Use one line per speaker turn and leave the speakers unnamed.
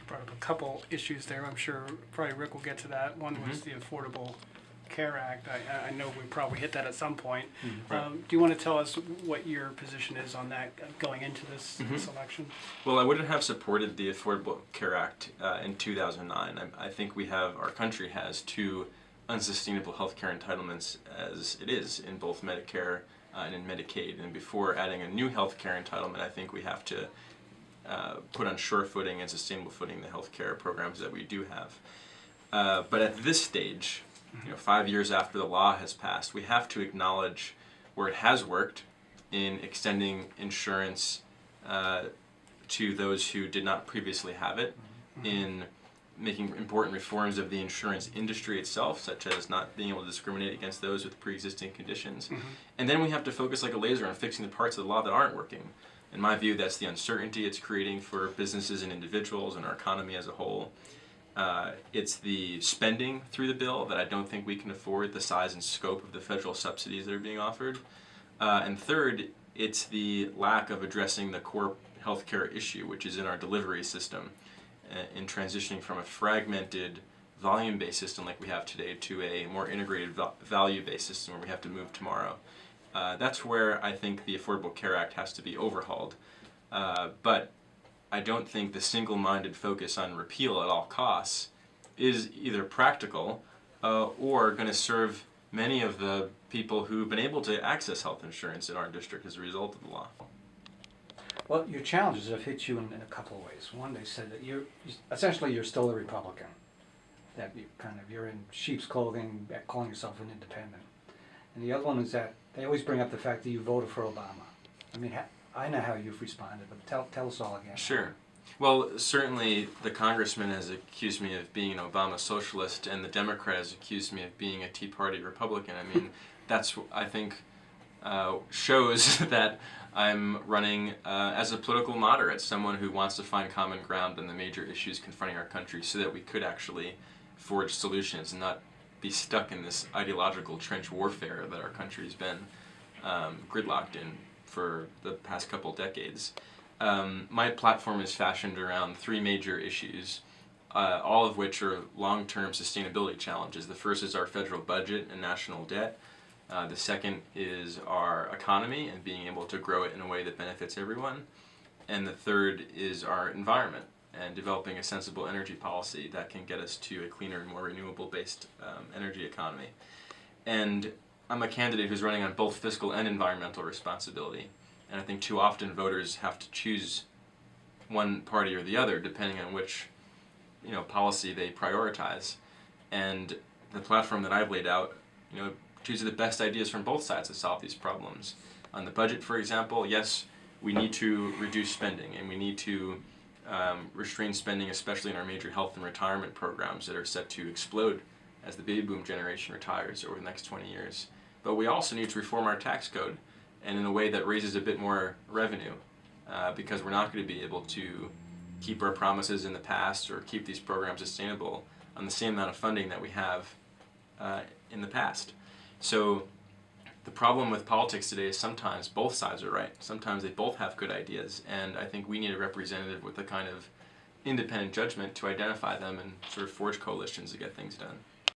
brought up a couple issues there. I'm sure probably Rick will get to that. One was the Affordable Care Act. I know we probably hit that at some point.
Right.
Do you want to tell us what your position is on that going into this election?
Well, I wouldn't have supported the Affordable Care Act in 2009. I think our country has two unsustainable health care entitlements as it is in both Medicare and in Medicaid. And before adding a new health care entitlement, I think we have to put on sure footing and sustainable footing the health care programs that we do have. But at this stage, 5 years after the law has passed, we have to acknowledge where it has worked in extending insurance to those who did not previously have it, in making important reforms of the insurance industry itself, such as not being able to discriminate against those with pre-existing conditions. And then we have to focus like a laser on fixing the parts of the law that aren't working. In my view, that's the uncertainty it's creating for businesses and individuals and our economy as a whole. It's the spending through the bill that I don't think we can afford the size and scope of the federal subsidies that are being offered. And third, it's the lack of addressing the core healthcare issue, which is in our delivery system, in transitioning from a fragmented volume-based system like we have today to a more integrated value-based system where we have to move tomorrow. That's where I think the Affordable Care Act has to be overhauled. But I don't think the single-minded focus on repeal at all costs is either practical or going to serve many of the people who've been able to access health insurance in our district as a result of the law.
Well, your challenges have hit you in a couple of ways. One, they said that you're still a Republican, that you're in sheep's clothing, calling yourself an independent. And the other one is that they always bring up the fact that you voted for Obama. I mean, I know how you've responded, but tell us all again.
Sure. Well, certainly the congressman has accused me of being an Obama socialist, and the Democrat has accused me of being a Tea Party Republican. I mean, that's, I think, shows that I'm running as a political moderate, someone who wants to find common ground on the major issues confronting our country so that we could actually forge solutions and not be stuck in this ideological trench warfare that our country's been gridlocked in for the past couple decades. My platform is fashioned around three major issues, all of which are long-term sustainability challenges. The first is our federal budget and national debt. The second is our economy and being able to grow it in a way that benefits everyone. And the third is our environment and developing a sensible energy policy that can get us to a cleaner and more renewable-based energy economy. And I'm a candidate who's running on both fiscal and environmental responsibility. And I think too often voters have to choose one party or the other depending on which policy they prioritize. And the platform that I've laid out chooses the best ideas from both sides to solve these problems. On the budget, for example, yes, we need to reduce spending and we need to restrain spending, especially in our major health and retirement programs that are set to explode as the baby boom generation retires over the next 20 years. But we also need to reform our tax code, and in a way that raises a bit more revenue, because we're not going to be able to keep our promises in the past or keep these programs sustainable on the same amount of funding that we have in the past. So the problem with politics today is sometimes both sides are right. Sometimes they both have good ideas, and I think we need a representative with a kind of independent judgment to identify them and sort of forge coalitions to get things done.